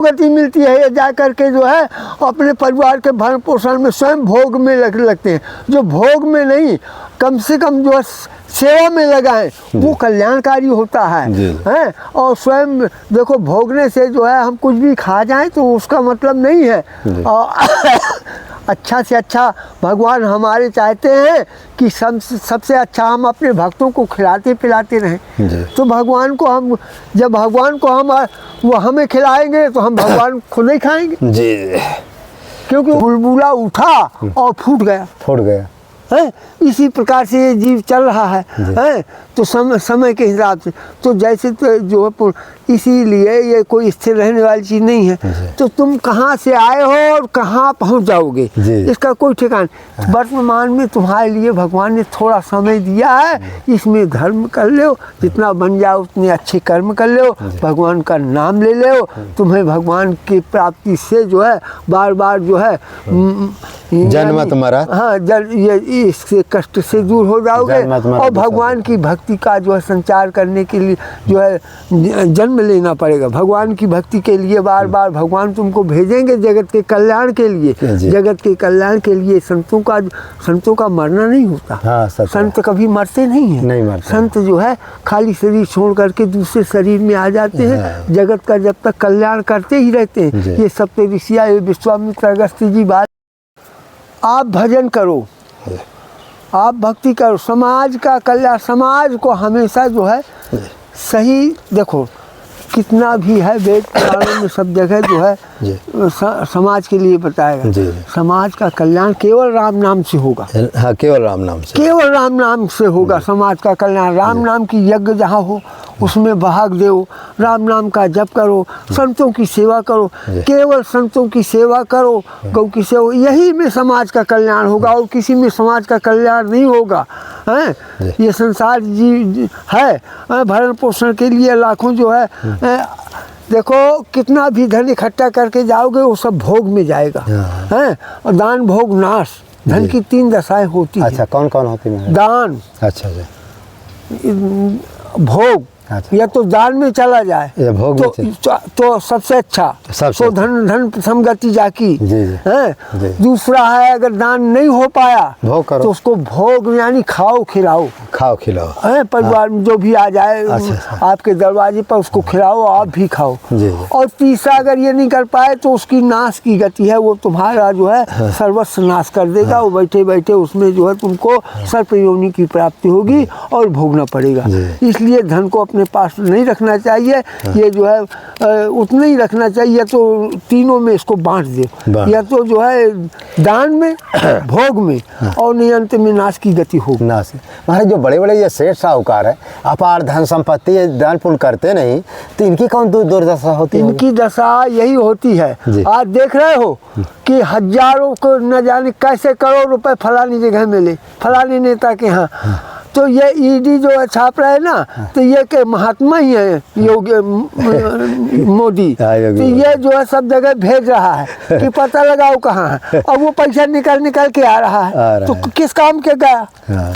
गति मिलती है, ये जा करके जो है अपने परिवार के भरण पोषण में स्वयं भोग में लगते हैं। जो भोग में नहीं, कम से कम जो है सेवा में लगाएं, वो कल्याणकारी होता है हैं। और स्वयं देखो, भोगने से जो है हम कुछ भी खा जाएं तो उसका मतलब नहीं है। अच्छा से अच्छा भगवान हमारे चाहते हैं कि सबसे अच्छा हम अपने भक्तों को खिलाते पिलाते रहें। तो भगवान को हम, जब भगवान को वो हमें खिलाएंगे तो हम भगवान को नहीं खाएंगे जी, क्योंकि बुलबुला उठा और फूट गया है। इसी प्रकार से ये जीव चल रहा है तो समय के हिसाब से। तो जैसे तो जो है, इसीलिए ये कोई स्थिर रहने वाली चीज़ नहीं है। तो तुम कहाँ से आए हो और कहाँ पहुँच जाओगे, इसका कोई ठिकाना। वर्तमान में तुम्हारे लिए भगवान ने थोड़ा समय दिया है, इसमें धर्म कर लो, जितना बन जाओ उतने अच्छे कर्म कर लो, भगवान का नाम ले लो। तुम्हें भगवान की प्राप्ति से जो है बार बार जो है जन्म तुम्हारा, हाँ, ये इससे कष्ट से दूर हो जाओगे। और भगवान की भक्ति का जो है संचार करने के लिए जो है जन्म लेना पड़ेगा। भगवान की भक्ति के लिए बार बार भगवान तुमको भेजेंगे जगत के कल्याण के लिए। जगत के कल्याण के लिए संतों का मरना नहीं होता। संत कभी मरते नहीं है। संत जो है खाली शरीर छोड़ करके दूसरे शरीर में आ जाते हैं, जगत का जब तक कल्याण करते ही रहते हैं। ये सप्त ऋषियाँ, विश्वामित्र, अगस्त्य जी बात। आप भजन करो, आप भक्ति करो, समाज का कल्याण, समाज को हमेशा जो है सही। देखो कितना भी है, वेद पुराणों में सब जगह जो है समाज के लिए बताएगा। समाज का कल्याण केवल राम नाम से होगा। हाँ, केवल राम नाम से होगा समाज का कल्याण। राम नाम की यज्ञ जहाँ हो उसमें भाग दो, राम नाम का जप करो, संतों की सेवा करो, केवल संतों की सेवा करो, गौ की सेवा, यही में समाज का कल्याण होगा और किसी में समाज का कल्याण नहीं होगा। हैं, ये संसार जी है भरण पोषण के लिए लाखों जो है, देखो कितना भी धन इकट्ठा करके जाओगे वो सब भोग में जाएगा। हैं, और दान भोग नाश, धन की 3 दशाएं होती है। अच्छा, कौन कौन होती है? दान, अच्छा, भोग, या तो दान में चला जाए भोग तो सबसे अच्छा, तो धन प्रथम गति जाकी है। दूसरा है अगर दान नहीं हो पाया भोग करो, तो उसको भोग यानी खाओ खिलाओ है। परिवार में जो भी आ जाए आपके दरवाजे पर उसको खिलाओ, आप भी खाओ। और तीसरा अगर ये नहीं कर पाए तो उसकी नाश की गति है, वो तुम्हारा जो है सर्वस्व नाश कर देगा। वो बैठे बैठे उसमें जो है तुमको सर्प योनि की प्राप्ति होगी और भोगना पड़ेगा। इसलिए धन को अपने पास नहीं रखना चाहिए। ये जो है उतना ही रखना चाहिए, तो तीनों में इसको बांट दो, या तो जो है दान में, भोग में, और नियंत्र में नाश की गति होगी। नाश महाराज, जो बड़े बड़े ये सेठ साहूकार है, अपार धन संपत्ति दान पुण्य करते नहीं, तो इनकी कौन दुर्दशा होती है? इनकी दशा यही होती है। आज देख रहे हो कि हजारों को न जाने कैसे करोड़ रुपए फलानी जगह मिले, फलानी नेता के यहाँ। तो ये ईडी जो है छाप रहे हैं ना, तो ये के महात्मा ही है योगी मोदी। तो ये जो है सब जगह भेज रहा है कि पता लगाओ कहाँ है, और वो पैसा निकल के आ रहा है। तो किस काम के गया?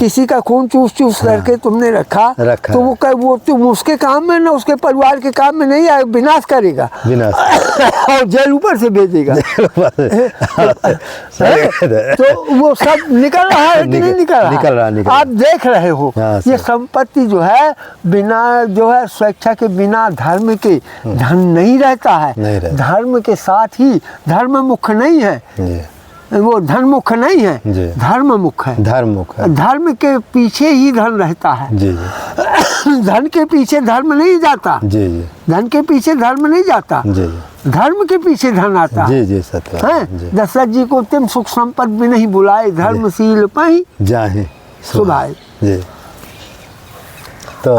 किसी का खून चूस करके तुमने रखा तो वो तुम उसके काम में ना उसके परिवार के काम में नहीं आए, विनाश करेगा और जेल ऊपर से भेजेगा। तो वो सब निकल रहा है कि नहीं निकल रहा? आप देख रहे हो ये संपत्ति जो है बिना जो है स्वेच्छा के, बिना धर्म के धन नहीं रहता है। धर्म के साथ ही, धर्म मुख्य नहीं है, वो धन मुख्य नहीं है, धर्म मुख्य है। धर्म के पीछे ही धन रहता है। धन के पीछे धर्म नहीं जाता। धन के पीछे धर्म नहीं जाता, धर्म के पीछे धन आता है। दशरथ जी को तुम सुख संपद भी नहीं बुलाए, धर्मशील पहि जाहि सुभाए। तो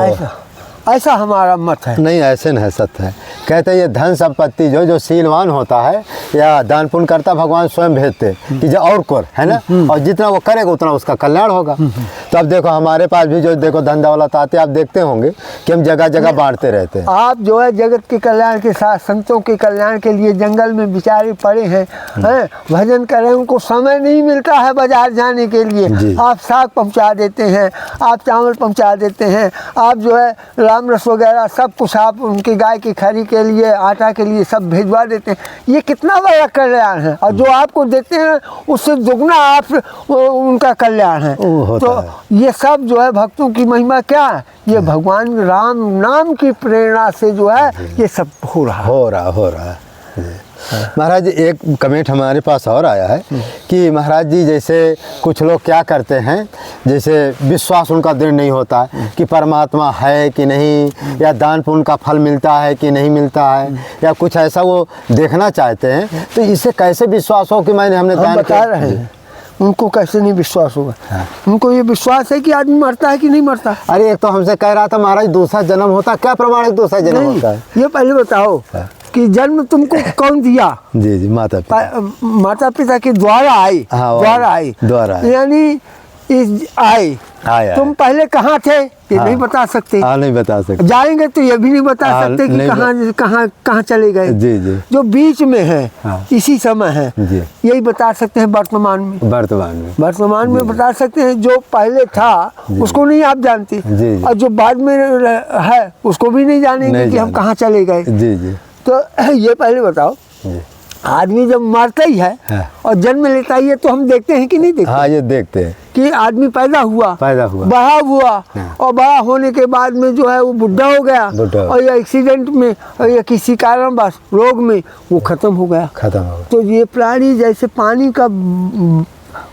ऐसा हमारा मत है। नहीं, ऐसे नहीं, सत्य है। कहते हैं ये धन संपत्ति जो शीलवान होता है या दान पुण्य करता, भगवान स्वयं भेजते कि जो और कर है ना, और जितना वो करेगा उतना उसका कल्याण होगा। तो अब देखो हमारे पास भी जो देखो धन दौलत आते, आप देखते होंगे कि हम जगह जगह बांटते रहते हैं। आप जो है जगत के कल्याण के साथ संतों के कल्याण के लिए जंगल में बेचारे पड़े हैं, भजन कर रहे हैं, उनको समय नहीं मिलता है बाजार जाने के लिए। आप साग पहुँचा देते हैं, आप चावल पहुँचा देते हैं, आप जो है राम रस वगैरह सब कुछ आप उनके गाय की खरी के लिए, आटा के लिए सब भिजवा देते हैं। ये कितना बड़ा कल्याण है, और जो आपको देते हैं उससे दुगना आप उनका कल्याण है। तो ये सब जो है भक्तों की महिमा क्या है, ये भगवान राम नाम की प्रेरणा से जो है ये सब हो रहा है। महाराज एक कमेंट हमारे पास और आया है कि महाराज जी जैसे कुछ लोग क्या करते हैं, जैसे विश्वास उनका दृढ़ नहीं होता है कि परमात्मा है कि नहीं, या दान पुण्य का फल मिलता है कि नहीं मिलता है, या कुछ ऐसा वो देखना चाहते हैं, तो इससे कैसे विश्वास हो कि हमने दान बता रहे हैं उनको कैसे नहीं विश्वास होगा। उनको ये विश्वास है कि आदमी मरता है कि नहीं मरता। अरे एक तो हमसे कह रहा था महाराज दूसरा जन्म होता है, क्या प्रमाण है दूसरा जन्म होता है? ये पहले बताओ कि जन्म तुमको कौन दिया? जी माता पिता के द्वारा आई, यानी आए। तुम पहले कहाँ थे ये नहीं बता सकते। नहीं बता सकते। जाएंगे तो ये भी नहीं बता सकते कि कहाँ चले गए। जी। जो बीच में है इसी समय है, यही बता सकते हैं। वर्तमान में बता सकते हैं। जो पहले था उसको नहीं आप जानते, और जो बाद में है उसको भी नहीं जानेंगे कि हम कहाँ चले गए। तो ये पहले बताओ, आदमी जब मरता ही है और जन्म लेता ही है तो हम देखते हैं कि नहीं देखते? हाँ, ये देखते हैं कि आदमी पैदा हुआ, बड़ा हुआ, और बड़ा होने के बाद में जो है वो बुढ़ा हो गया, और या एक्सीडेंट में और या किसी कारणवश रोग में वो खत्म हो गया। तो ये प्राणी जैसे पानी का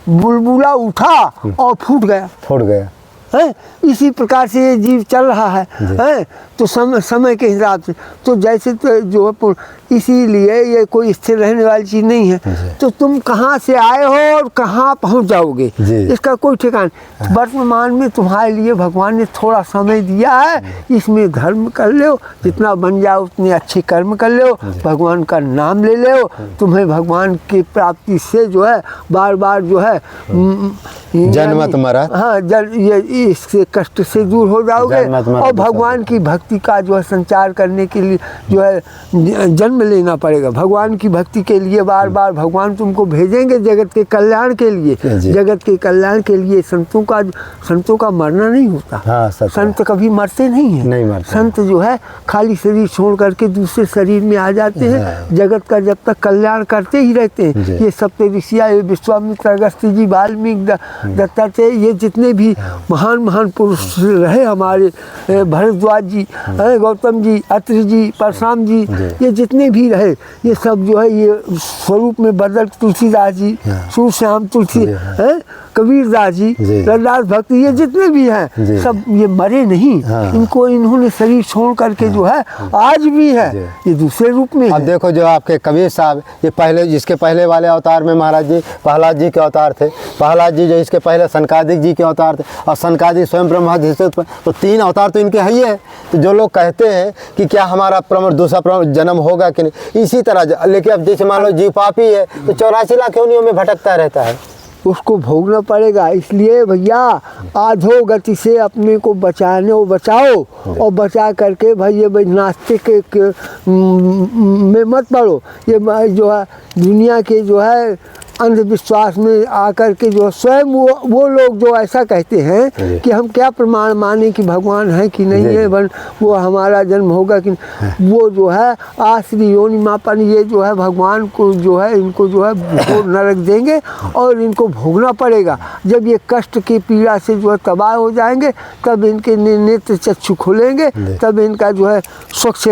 बुलबुला उठा और फूट गया है, इसी प्रकार से ये जीव चल रहा है। तो समय के हिसाब से तो जैसे तो जो है, इसीलिए ये कोई स्थिर रहने वाली चीज़ नहीं है। तो तुम कहाँ से आए हो और कहाँ पहुँच जाओगे इसका कोई ठिकाना। वर्तमान में तुम्हारे लिए भगवान ने थोड़ा समय दिया है, इसमें धर्म कर लो, जितना बन जाओ उतने अच्छे कर्म कर लो, भगवान का नाम ले लो, तुम्हें भगवान की प्राप्ति से जो है बार बार जो है जन्म तुम्हारा, हाँ, ये इससे कष्ट से दूर हो जाओगे, और भगवान की भक्ति का जो है संचार करने के लिए जो है जन्म लेना पड़ेगा। भगवान की भक्ति के लिए बार बार भगवान तुमको भेजेंगे जगत के कल्याण के लिए। जगत के कल्याण के लिए संतों का मरना नहीं होता। संत कभी मरते नहीं है। संत जो है खाली शरीर छोड़ करके दूसरे शरीर में आ जाते हैं, जगत का जब तक कल्याण करते ही रहते हैं। ये सप्तऋषियाँ, विश्वामित्र, अगस्त्य जी, वाल्मीकि, दत्तात्रेय, ये जितने भी महान पुरुष रहे हमारे, भरद्वाज जी, गौतम जी, अत्रि जी, परशुराम जी, ये जितने भी रहे, ये सब जो है ये स्वरूप में बदल, तुलसीदास जी, सूरश्याम तुलसी, कबीरदास जी, रविदास भक्त, ये जितने भी हैं सब ये मरे नहीं। इन्होंने शरीर छोड़ करके जो है आज भी है ये दूसरे रूप में। अब देखो जो आपके कबीर साहब, ये पहले जिसके पहले वाले अवतार में महाराज जी प्रहलाद जी के अवतार थे। प्रहलाद जी जो इसके पहले सनकादिक जी के अवतार थे, और सनकादिक स्वयं ब्रह्मा जी से, तो 3 अवतार तो इनके है ही है। तो जो लोग कहते हैं कि क्या हमारा दूसरा जन्म होगा कि नहीं, इसी तरह, लेकिन अब जैसे मान लो जीव पापी है तो 84 लाख योनियों में भटकता रहता है, उसको भोगना पड़ेगा। इसलिए भैया आधो गति से अपने को बचाओ, और बचा करके भाई ये नास्तिक में मत पड़ो। ये जो है दुनिया के जो है अंधविश्वास में आकर के जो स्वयं वो लोग जो ऐसा कहते हैं कि हम क्या प्रमाण माने कि भगवान है कि नहीं है, वो हमारा जन्म होगा कि नहीं, वो जो है आश्री योनि मापन, ये जो है भगवान को जो है इनको जो है नरक देंगे और इनको भोगना पड़ेगा। जब ये कष्ट की पीड़ा से जो है तबाह हो जाएंगे, तब इनके नेत्र चक्षु खुलेंगे, तब इनका जो है स्वच्छ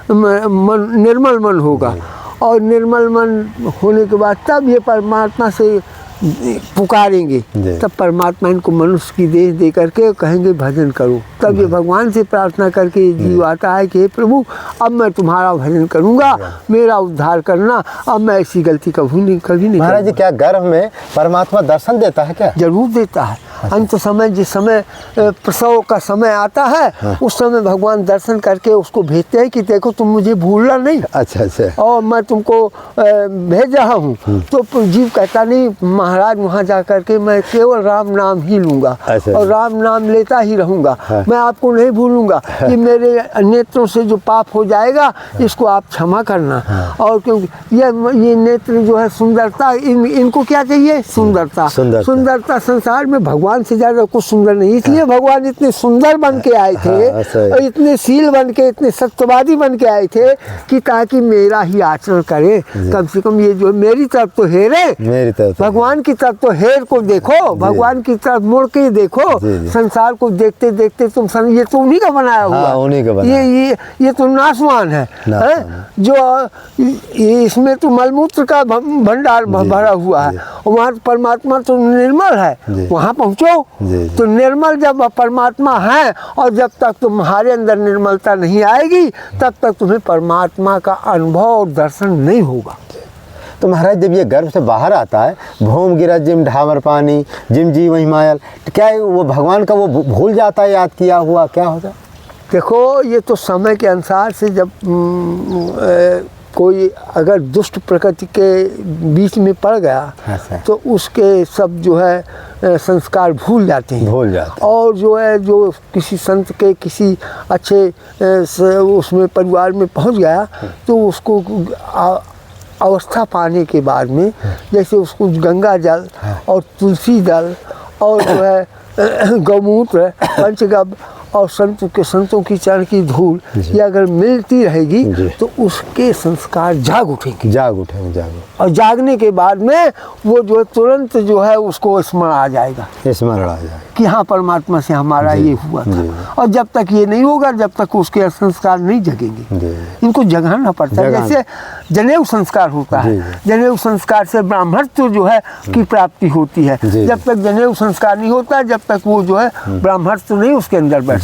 निर्मल मन होगा, और निर्मल मन होने के बाद तब ये परमात्मा से पुकारेंगे, तब परमात्मा इनको मनुष्य की देह दे करके कहेंगे भजन करो। तब ये भगवान से प्रार्थना करके जीव आता है कि हे प्रभु, अब मैं तुम्हारा भजन करूंगा, मेरा उद्धार करना, अब मैं ऐसी गलती कभी नहीं। महाराज जी, क्या गर्भ में परमात्मा दर्शन देता है? क्या जरूर देता है। अंत समय, जिस समय प्रसव का समय आता है, उस समय भगवान दर्शन करके उसको भेजते हैं कि देखो तुम मुझे भूलना नहीं। अच्छा, और मैं तुमको भेज रहा हूँ। तो जीव कहता नहीं महाराज वहाँ जा कर के मैं केवल राम नाम ही लूँगा और राम नाम लेता ही रहूँगा। मैं आपको नहीं भूलूँगा कि मेरे नेत्रों से जो पाप हो जाएगा इसको आप क्षमा करना। और क्योंकि ये नेत्र जो है सुंदरता, इनको क्या चाहिए? सुंदरता। सुंदरता संसार में भगवान से ज़्यादा कुछ सुंदर नहीं, इसलिए भगवान इतने सुंदर बन के आए थे और इतने शील बन के, इतने सत्यवादी बन के आए थे कि ताकि मेरा ही आचरण करे। कम से कम ये जो मेरी तरफ तो हेरे, मेरी तरफ भगवान की तरफ तो हेर को देखो, भगवान की तरफ मुड़ के देखो। संसार को देखते देखते तुम ये तो उन्हीं का बनाया हुआ, उन्हीं का बनाया। ये तो नासवान है, जो इसमें तो मलमूत्र का भंडार भरा हुआ है। वहाँ परमात्मा तो निर्मल है, वहाँ पहुँचो तो निर्मल जब परमात्मा है, और जब तक तुम्हारे अंदर निर्मलता नहीं आएगी तब तक तुम्हें परमात्मा का अनुभव और दर्शन नहीं होगा। तो महाराज जब ये गर्भ से बाहर आता है, भूम गिरा जिम ढावर पानी जिम जी वही मायल, तो क्या वो भगवान का वो भूल जाता है याद किया हुआ, क्या होता है? देखो ये तो समय के अनुसार से, जब कोई अगर दुष्ट प्रकृति के बीच में पड़ गया तो उसके सब जो है संस्कार भूल जाते हैं, और जो है जो किसी संत के किसी अच्छे उसमें परिवार में पहुंच गया तो उसको अवस्था पाने के बाद में जैसे उसको गंगा जल और तुलसी दल और जो है गौमूत्र, पंचगव्य और संतों की चरण की धूल ये अगर मिलती रहेगी तो उसके संस्कार जाग उठेंगे। और जागने के बाद में वो जो है तुरंत जो है उसको स्मरण आ जाएगा कि हाँ परमात्मा से हमारा ये हुआ था। और जब तक ये नहीं होगा, जब तक उसके संस्कार नहीं जगेंगे, इनको जगाना पड़ता है। जैसे जनेऊ संस्कार होता है, जनेऊ संस्कार से ब्राह्मणत्व जो है की प्राप्ति होती है। जब तक जनेऊ संस्कार नहीं होता, जब तक वो जो है ब्राह्मणत्व नहीं उसके अंदर बैठता।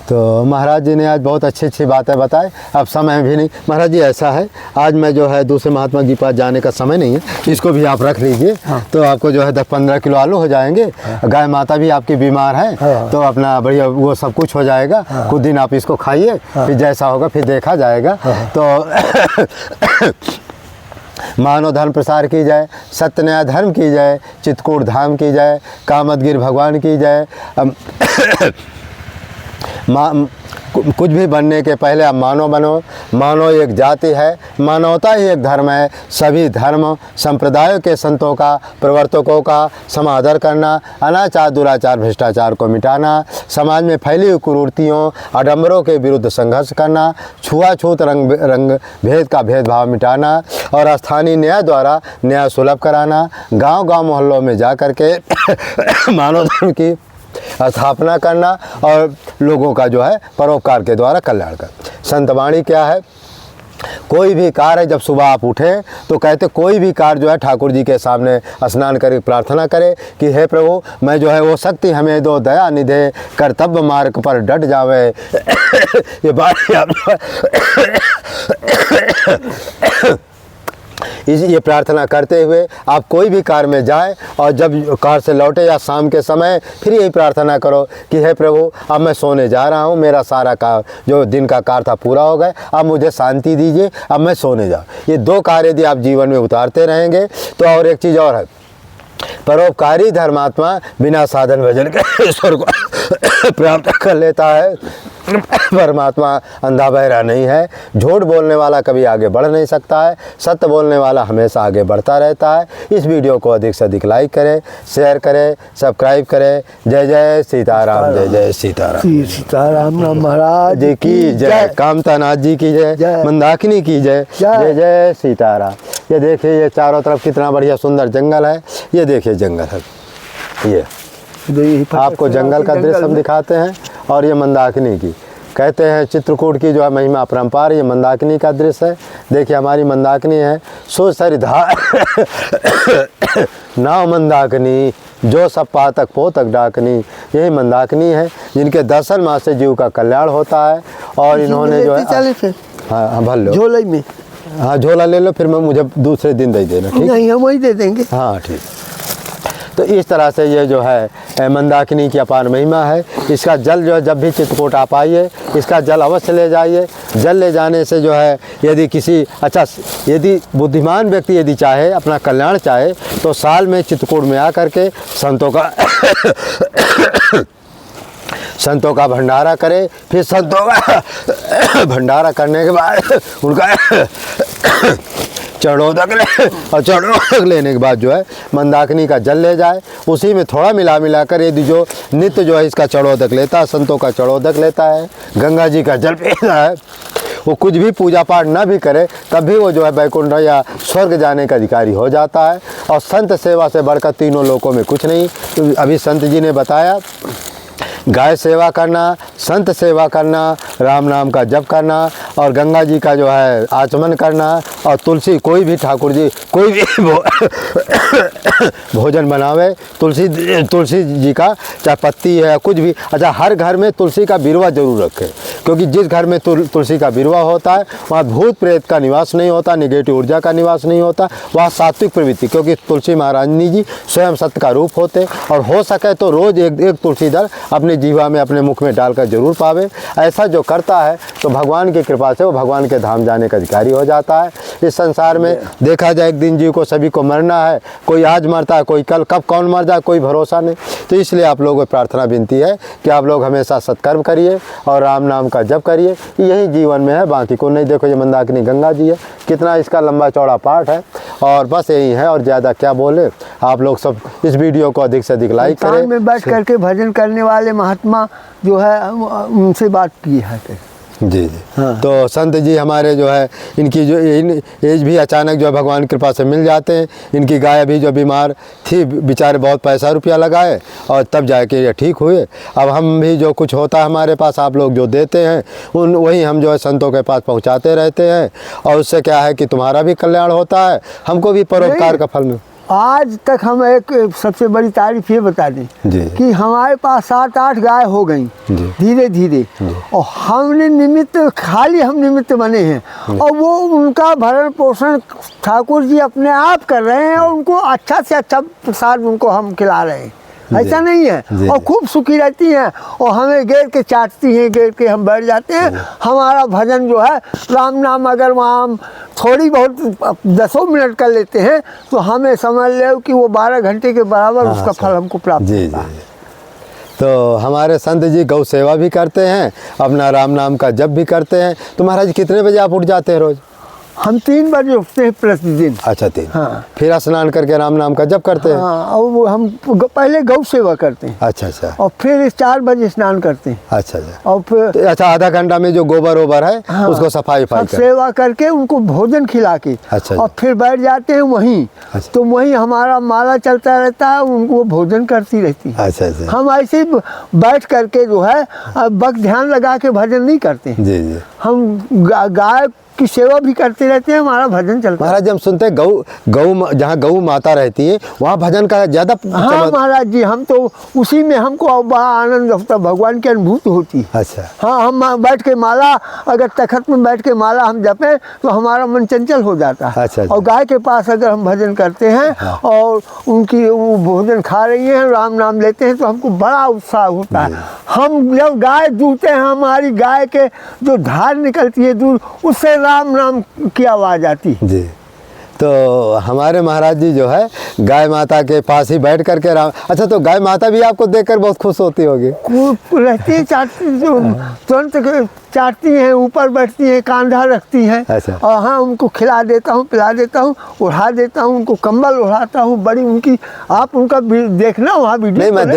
तो महाराज जी ने आज बहुत अच्छी बातें बताए। अब समय भी नहीं महाराज जी, ऐसा है आज मैं जो है दूसरे महात्मा के पास जाने का समय नहीं है, इसको भी आप रख लीजिए। तो आपको जो है 10-15 किलो आलू हो जाएंगे। गाय माता भी आपकी बीमार है तो अपना बढ़िया वो सब कुछ हो जाएगा। कुछ दिन आप इसको खाइए, फिर जैसा होगा फिर देखा जाएगा। तो मानव धर्म प्रसार की जाए, सत्य न्याय धर्म की जाए, चित्रकूट धाम की जाए, कामदगिर भगवान की जाए। कुछ भी बनने के पहले आप मानव बनो। मानव एक जाति है, मानवता ही एक धर्म है। सभी धर्म संप्रदायों के संतों का, प्रवर्तकों का समादर करना, अनाचार दुराचार भ्रष्टाचार को मिटाना, समाज में फैली हुई कुरीतियों आडंबरों के विरुद्ध संघर्ष करना, छुआछूत रंग भेद का भेदभाव मिटाना और स्थानीय न्याय द्वारा न्याय सुलभ कराना, गांव-गांव मोहल्लों में जा कर के मानव धर्म की स्थापना करना और लोगों का जो है परोपकार के द्वारा कल्याण कर। संतवाणी क्या है? कोई भी कार्य जब सुबह आप उठें तो कहते कोई भी कार्य जो है ठाकुर जी के सामने स्नान करके प्रार्थना करें कि हे प्रभु मैं जो है वो शक्ति हमें दो, दया निधे, कर्तव्य मार्ग पर डट जावे। ये बात ये प्रार्थना करते हुए आप कोई भी कार में जाएं और जब कार से लौटे या शाम के समय फिर यही प्रार्थना करो कि हे प्रभु अब मैं सोने जा रहा हूँ, मेरा सारा कार जो दिन का कार्य था पूरा हो गया, अब मुझे शांति दीजिए, अब मैं सोने जाऊँ। ये दो कार्य यदि आप जीवन में उतारते रहेंगे तो और एक चीज़ और है, परोपकारी धर्मात्मा बिना साधन भजन के ईश्वर को प्राप्त कर लेता है। परमात्मा अंधा बहरा नहीं है। झूठ बोलने वाला कभी आगे बढ़ नहीं सकता है, सत्य बोलने वाला हमेशा आगे बढ़ता रहता है। इस वीडियो को अधिक से अधिक लाइक करें, शेयर करें, सब्सक्राइब करें। जय जय सीताराम, जय जय सीताराम। सीताराम महाराज जी की जय, कामता नाथ जी की जय, मंदाकिनी की जय। जय जय सीताराम। ये देखिए ये चारों तरफ कितना बढ़िया सुंदर जंगल है। ये देखिए जंगल है, ये आपको जंगल का दृश्य हम दिखाते हैं। और ये मंदाकिनी की कहते हैं चित्रकूट की जो है महिमा अपरंपार, ये मंदाकिनी का दृश्य है। देखिए हमारी मंदाकिनी है, सो सरिधा नाव मंदाकिनी, जो सब पातक पोतक डाकनी। यही मंदाकिनी है जिनके दर्शन मास से जीव का कल्याण होता है। और इन्होंने जो है हाँ भर लो झोले में, हाँ झोला ले लो, फिर मैं मुझे दूसरे दिन दे देना। ठीक नहीं, हम वही दे देंगे। हाँ ठीक। तो इस तरह से ये जो है मंदाकिनी की अपार महिमा है। इसका जल जो है जब भी चित्रकूट आप आइए इसका जल अवश्य ले जाइए। जल ले जाने से जो है यदि किसी यदि बुद्धिमान व्यक्ति यदि चाहे अपना कल्याण चाहे तो साल में चित्रकूट में आकर के संतों का भंडारा करे। फिर संतों का भंडारा करने के बाद उनका चढ़ोदक ले और चढ़ोदक लेने के बाद जो है मंदाकिनी का जल ले जाए, उसी में थोड़ा मिला कर यदि जो नित्य जो है इसका चढ़ोदक लेता है, संतों का चढ़ोदक लेता है, गंगा जी का जल पीता है, वो कुछ भी पूजा पाठ ना भी करे तब भी वो जो है वैकुंठ या स्वर्ग जाने का अधिकारी हो जाता है। और संत सेवा से बढ़कर तीनों लोकों में कुछ नहीं। तो अभी संत जी ने बताया गाय सेवा करना, संत सेवा करना, राम नाम का जप करना और गंगा जी का जो है आचमन करना और तुलसी कोई भी ठाकुर जी कोई भी भोजन बनावे तुलसी जी का चाहे पत्ती है कुछ भी, हर घर में तुलसी का बिरवा जरूर रखे, क्योंकि जिस घर में तुलसी का बिरवा होता है वहाँ भूत प्रेत का निवास नहीं होता, नेगेटिव ऊर्जा का निवास नहीं होता, वहाँ सात्विक प्रवृत्ति, क्योंकि तुलसी महारानी जी स्वयं सत्य का रूप होते। और हो सके तो रोज़ एक तुलसी दल अपने जीवा में अपने मुख में डालकर जरूर पावे। ऐसा जो करता है तो भगवान की कृपा से वो भगवान के धाम जाने का अधिकारी हो जाता है। इस संसार में देखा जाए एक दिन जीव को सभी को मरना है, कोई आज मरता है, कोई कल, कब कौन मर जाए कोई भरोसा नहीं। तो इसलिए आप लोगों को प्रार्थना विनती है कि आप लोग हमेशा सत्कर्म करिए और राम नाम का जप करिए, यही जीवन में है, बाकी को नहीं। देखो ये मंदाकिनी गंगा जी है, कितना इसका लंबा चौड़ा पाठ है और बस यही है और ज़्यादा क्या बोले। आप लोग सब इस वीडियो को अधिक से अधिक लाइक करें। में बैठ करके भजन करने वाले महात्मा जो है उनसे बात की है जी। हाँ। तो संत जी हमारे जो है इनकी जो एज भी अचानक जो है भगवान कृपा से मिल जाते हैं। इनकी गाय भी जो बीमार थी बेचारे बहुत पैसा रुपया लगाए और तब जाके ये ठीक हुए। अब हम भी जो कुछ होता है हमारे पास आप लोग जो देते हैं वही हम जो है संतों के पास पहुंचाते रहते हैं और उससे क्या है कि तुम्हारा भी कल्याण होता है, हमको भी परोपकार का फल। आज तक हम एक सबसे बड़ी तारीफ ये बता दें कि हमारे पास 7-8 गाय हो गई धीरे धीरे, और हमने हम निमित्त बने हैं और वो उनका भरण पोषण ठाकुर जी अपने आप कर रहे हैं और उनको अच्छा से अच्छा प्रसाद उनको हम खिला रहे हैं। ऐसा नहीं है, और खूब सुखी रहती हैं और हमें घेर के चाटती हैं, घेर के हम बैठ जाते हैं। हमारा भजन जो है राम नाम अगर वहाँ हम थोड़ी बहुत 10 मिनट कर लेते हैं तो हमें समझ लो कि वो 12 घंटे के बराबर उसका फल हमको प्राप्त होता है। तो हमारे संत जी गौ सेवा भी करते हैं, अपना राम नाम का जप भी करते हैं। तो महाराज कितने बजे आप उठ जाते हैं रोज़? हम 3 बजे उठते हैं प्रतिदिन। अच्छा 3। हाँ। फिर स्नान करके राम नाम का जप करते हैं। हाँ, और हम पहले गौ सेवा करते हैं। अच्छा। और फिर 4 बजे स्नान करते हैं। अच्छा। और फिर तो आधा घंटा में जो गोबर ओबर है हाँ, उसको सफाई सेवा करके उनको भोजन खिला के और फिर बैठ जाते हैं वहीं। तो वहीं हमारा माला चलता रहता है, उनको भोजन करती रहती है। अच्छा। हम ऐसे बैठ करके जो है वक्त ध्यान लगा के भजन नहीं करते। जी। हम गाय की सेवा भी करते रहते हैं, हमारा भजन चलता है। महाराज हम सुनते हैं गौ जहाँ गौ माता रहती है वहाँ भजन का ज़्यादा। हाँ महाराज जी, हम तो उसी में हमको बड़ा आनंद होता, भगवान की अनुभूति होती है। अच्छा। हाँ, हम बैठ के माला अगर तखत में बैठ के माला हम जपें तो हमारा मन चंचल हो जाता है। अच्छा। और गाय के पास अगर हम भजन करते हैं हाँ। और उनकी वो भोजन खा रही हैं, राम नाम लेते हैं तो हमको बड़ा उत्साह होता है। हम जब गाय दूहते हैं, हमारी गाय के जो धार निकलती है दूध, उससे राम नाम की आवाज़ आती है। जी। तो हमारे महाराज जी जो है गाय माता के पास ही बैठ करके राम। अच्छा, तो गाय माता भी आपको देखकर बहुत खुश होती होगी? रहती है, तुरंत चाटती हैं, ऊपर बैठती हैं, कांधा रखती हैं। अच्छा। और हाँ, उनको खिला देता हूँ, पिला देता हूँ, उड़ा देता हूँ, उनको कंबल उड़ाता हूँ। बड़ी उनकी आप उनका देखना वहाँ वीडियो। नहीं, मैं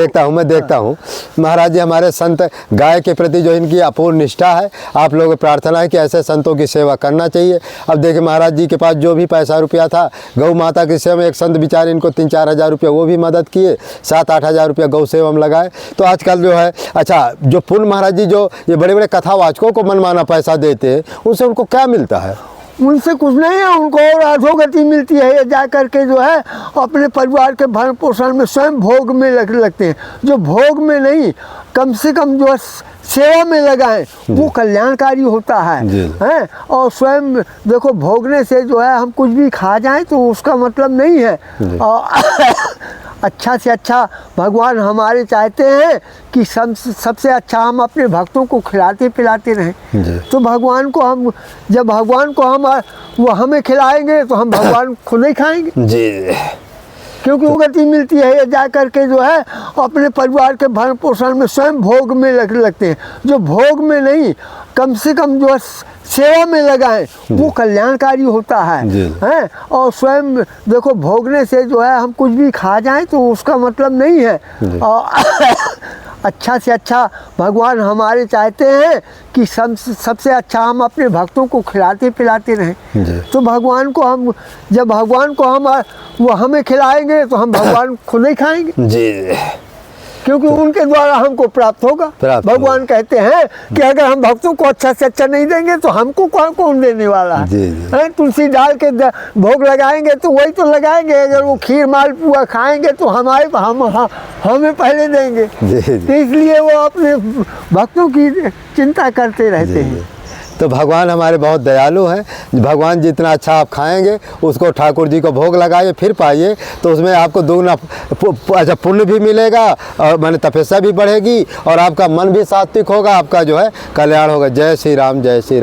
देखता हूँ महाराज जी। हमारे संत गाय के प्रति जो इनकी अपूर्ण निष्ठा है, आप लोगों की प्रार्थना है कि ऐसे संतों की सेवा करना चाहिए। अब देखिए महाराज जी के पास जो भी पैसा रुपया था गौ माता की सेवा में, एक संत बेचारे इनको 3-4 हज़ार रुपया वो भी मदद किए, 7-8 हज़ार रुपया गौ सेवा में लगाए। तो आजकल जो है अच्छा जो पूर्ण महाराज जी जो ये बड़े बड़े कथावाचकों को मनमाना पैसा देते हैं, उनसे उनको क्या मिलता है? उनसे कुछ नहीं है, उनको और अधोगति मिलती है। ये जा करके जो है अपने परिवार के भरण पोषण में स्वयं भोग में लगते हैं। जो भोग में नहीं, कम से कम जो सेवा में लगाएं, वो कल्याणकारी होता है। और स्वयं देखो भोगने से जो है हम कुछ भी खा जाएं तो उसका मतलब नहीं है। अच्छा से अच्छा भगवान हमारे चाहते हैं कि सबसे अच्छा हम अपने भक्तों को खिलाते पिलाते रहें। तो भगवान को हम जब भगवान को हम वो हमें खिलाएंगे तो हम भगवान खुद ही खाएंगे जी, क्योंकि वो गति मिलती है। ये जा करके जो है अपने परिवार के भरण पोषण में स्वयं भोग में लगते हैं। जो भोग में नहीं, कम से कम जो है सेवा में लगाएं, वो कल्याणकारी होता है। और स्वयं देखो भोगने से जो है हम कुछ भी खा जाएं तो उसका मतलब नहीं है। अच्छा से अच्छा भगवान हमारे चाहते हैं कि सबसे अच्छा हम अपने भक्तों को खिलाते पिलाते रहें। तो भगवान को हम जब भगवान को हम वो हमें खिलाएंगे तो हम भगवान खुद ही खाएंगे जी, क्योंकि उनके द्वारा हमको प्राप्त होगा। भगवान कहते हैं कि अगर हम भक्तों को अच्छा से अच्छा नहीं देंगे तो हमको कौन देने वाला है। तुलसी डाल के भोग लगाएंगे तो वही तो लगाएंगे। अगर वो खीर मालपुआ खाएंगे तो हमें पहले देंगे। तो इसलिए वो अपने भक्तों की चिंता करते रहते हैं। तो भगवान हमारे बहुत दयालु हैं। भगवान जितना अच्छा आप खाएंगे उसको ठाकुर जी को भोग लगाइए फिर पाइए, तो उसमें आपको दुगना अच्छा पुण्य भी मिलेगा और माने तपस्या भी बढ़ेगी और आपका मन भी सात्विक होगा, आपका जो है कल्याण होगा। जय श्री राम, जय श्री राम।